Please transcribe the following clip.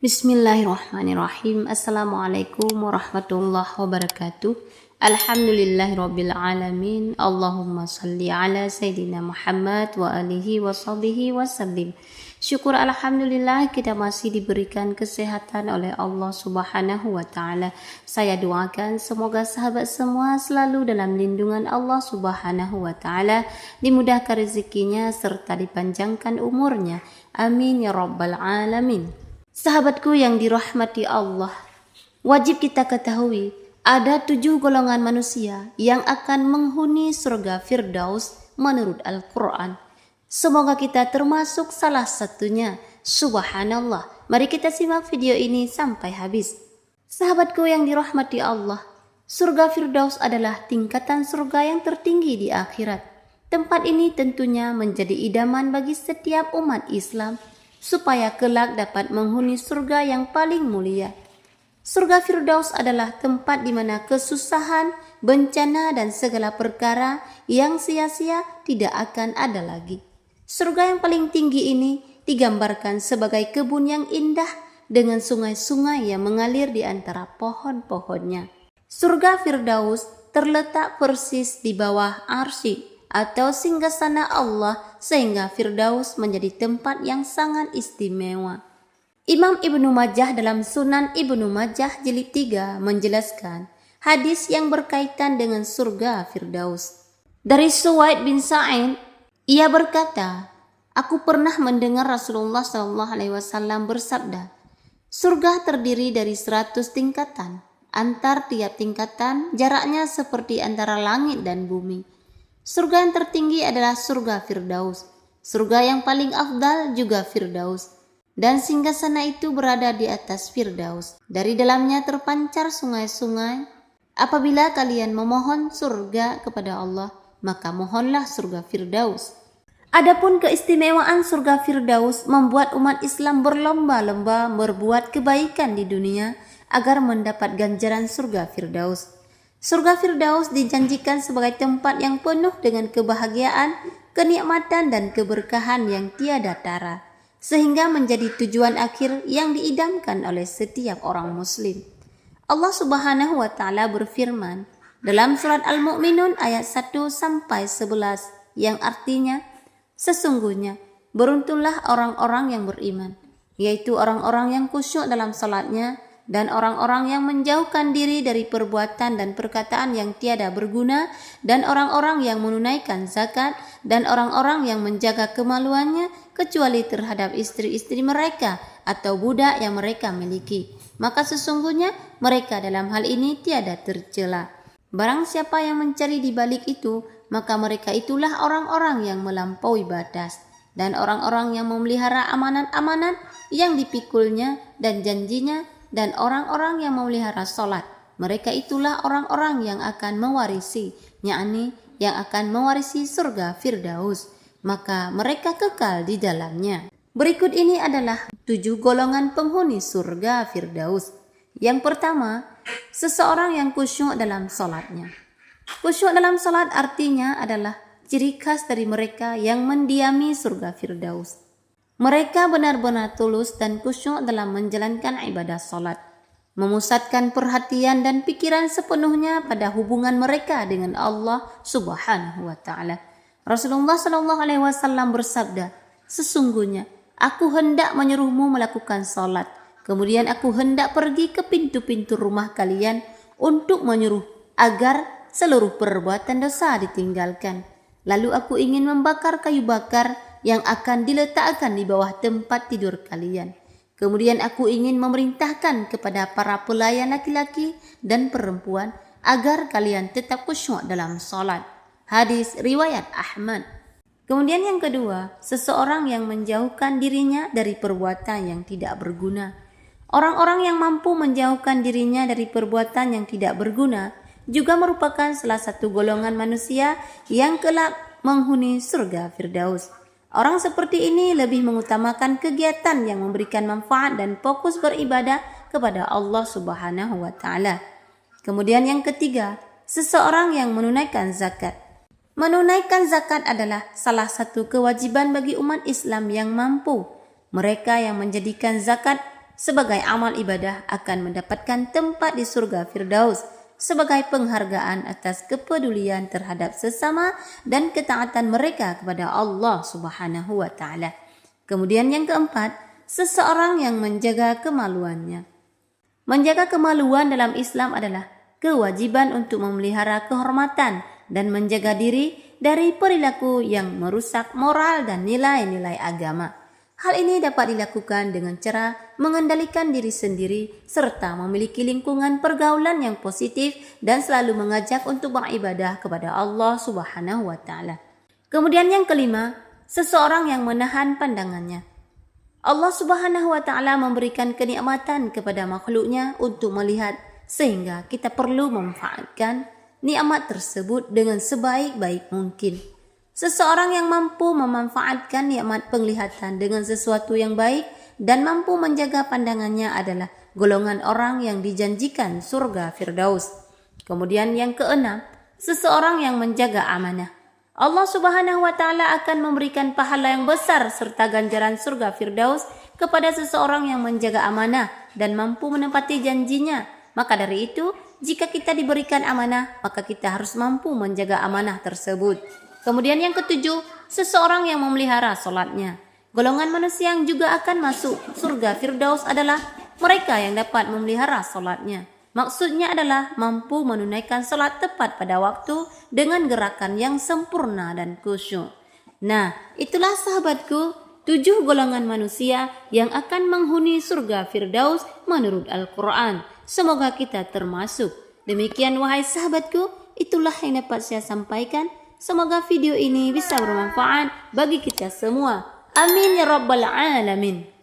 Bismillahirrahmanirrahim. Assalamualaikum warahmatullahi wabarakatuh. Alhamdulillahirabbil alamin. Allahumma shalli ala sayidina Muhammad wa alihi wa sahbihi wasallim. Syukur alhamdulillah kita masih diberikan kesehatan oleh Allah Subhanahu wa taala. Saya doakan semoga sahabat semua selalu dalam lindungan Allah Subhanahu wa taala, dimudahkan rezekinya serta dipanjangkan umurnya. Amin ya rabbal alamin. Sahabatku yang dirahmati Allah, wajib kita ketahui ada 7 golongan manusia yang akan menghuni surga Firdaus menurut Al-Quran. Semoga kita termasuk salah satunya. Subhanallah. Mari kita simak video ini sampai habis. Sahabatku yang dirahmati Allah, surga Firdaus adalah tingkatan surga yang tertinggi di akhirat. Tempat ini tentunya menjadi idaman bagi setiap umat Islam supaya kelak dapat menghuni surga yang paling mulia. Surga Firdaus adalah tempat di mana kesusahan, bencana dan segala perkara yang sia-sia tidak akan ada lagi. Surga yang paling tinggi ini digambarkan sebagai kebun yang indah dengan sungai-sungai yang mengalir di antara pohon-pohonnya. Surga Firdaus terletak persis di bawah arsy atau singgasana Allah, sehingga Firdaus menjadi tempat yang sangat istimewa. Imam Ibnu Majah dalam Sunan Ibnu Majah jilid 3 menjelaskan hadis yang berkaitan dengan surga Firdaus. Dari Suwaid bin Sa'id, ia berkata, aku pernah mendengar Rasulullah SAW bersabda, surga terdiri dari 100 tingkatan. Antar tiap tingkatan jaraknya seperti antara langit dan bumi. Surga yang tertinggi adalah surga Firdaus. Surga yang paling afdal juga Firdaus. Dan singgasana itu berada di atas Firdaus. Dari dalamnya terpancar sungai-sungai. Apabila kalian memohon surga kepada Allah, maka mohonlah surga Firdaus. Adapun keistimewaan surga Firdaus membuat umat Islam berlomba-lomba berbuat kebaikan di dunia agar mendapat ganjaran surga Firdaus. Surga Firdaus dijanjikan sebagai tempat yang penuh dengan kebahagiaan, kenikmatan dan keberkahan yang tiada tara, sehingga menjadi tujuan akhir yang diidamkan oleh setiap orang muslim. Allah Subhanahu wa taala berfirman dalam surat Al-Mu'minun ayat 1 sampai 11 yang artinya, sesungguhnya beruntunglah orang-orang yang beriman, yaitu orang-orang yang khusyuk dalam salatnya dan orang-orang yang menjauhkan diri dari perbuatan dan perkataan yang tiada berguna, dan orang-orang yang menunaikan zakat, dan orang-orang yang menjaga kemaluannya kecuali terhadap istri-istri mereka atau budak yang mereka miliki. Maka sesungguhnya mereka dalam hal ini tiada tercela. Barang siapa yang mencari di balik itu, maka mereka itulah orang-orang yang melampaui batas, dan orang-orang yang memelihara amanat-amanat yang dipikulnya dan janjinya, dan orang-orang yang memelihara salat. Mereka itulah orang-orang yang akan mewarisi, yakni yang akan mewarisi surga Firdaus, maka mereka kekal di dalamnya. Berikut ini adalah 7 golongan penghuni surga Firdaus. Yang pertama, seseorang yang khusyuk dalam salatnya. Khusyuk dalam salat artinya adalah ciri khas dari mereka yang mendiami surga Firdaus. Mereka benar-benar tulus dan khusyuk dalam menjalankan ibadah salat, memusatkan perhatian dan pikiran sepenuhnya pada hubungan mereka dengan Allah Subhanahu wa taala. Rasulullah SAW bersabda, sesungguhnya aku hendak menyuruhmu melakukan salat, kemudian aku hendak pergi ke pintu-pintu rumah kalian untuk menyuruh agar seluruh perbuatan dosa ditinggalkan. Lalu aku ingin membakar kayu bakar yang akan diletakkan di bawah tempat tidur kalian. Kemudian aku ingin memerintahkan kepada para pelayan laki-laki dan perempuan agar kalian tetap khusyuk dalam salat. Hadis riwayat Ahmad. Kemudian yang kedua, seseorang yang menjauhkan dirinya dari perbuatan yang tidak berguna. Orang-orang yang mampu menjauhkan dirinya dari perbuatan yang tidak berguna juga merupakan salah satu golongan manusia yang kelak menghuni surga Firdaus. Orang seperti ini lebih mengutamakan kegiatan yang memberikan manfaat dan fokus beribadah kepada Allah Subhanahu wa taala. Kemudian yang ketiga, seseorang yang menunaikan zakat. Menunaikan zakat adalah salah satu kewajiban bagi umat Islam yang mampu. Mereka yang menjadikan zakat sebagai amal ibadah akan mendapatkan tempat di surga Firdaus sebagai penghargaan atas kepedulian terhadap sesama dan ketaatan mereka kepada Allah Subhanahu wa taala. Kemudian yang keempat, seseorang yang menjaga kemaluannya. Menjaga kemaluan dalam Islam adalah kewajiban untuk memelihara kehormatan dan menjaga diri dari perilaku yang merusak moral dan nilai-nilai agama. Hal ini dapat dilakukan dengan cara mengendalikan diri sendiri serta memiliki lingkungan pergaulan yang positif dan selalu mengajak untuk beribadah kepada Allah Subhanahu wa taala. Kemudian yang kelima, seseorang yang menahan pandangannya. Allah Subhanahu wa taala memberikan kenikmatan kepada makhluknya untuk melihat sehingga kita perlu memanfaatkan nikmat tersebut dengan sebaik-baik mungkin. Seseorang yang mampu memanfaatkan nikmat penglihatan dengan sesuatu yang baik dan mampu menjaga pandangannya adalah golongan orang yang dijanjikan surga Firdaus. Kemudian yang keenam, seseorang yang menjaga amanah. Allah Subhanahu wa taala akan memberikan pahala yang besar serta ganjaran surga Firdaus kepada seseorang yang menjaga amanah dan mampu menepati janjinya. Maka dari itu, jika kita diberikan amanah, maka kita harus mampu menjaga amanah tersebut. Kemudian yang ketujuh, seseorang yang memelihara solatnya. Golongan manusia yang juga akan masuk surga Firdaus adalah mereka yang dapat memelihara solatnya. Maksudnya adalah mampu menunaikan solat tepat pada waktu dengan gerakan yang sempurna dan khusyuk. Nah, itulah sahabatku, 7 golongan manusia yang akan menghuni surga Firdaus menurut Al-Quran. Semoga kita termasuk. Demikian wahai sahabatku, itulah yang dapat saya sampaikan. Semoga video ini bisa bermanfaat bagi kita semua. Amin ya rabbal alamin.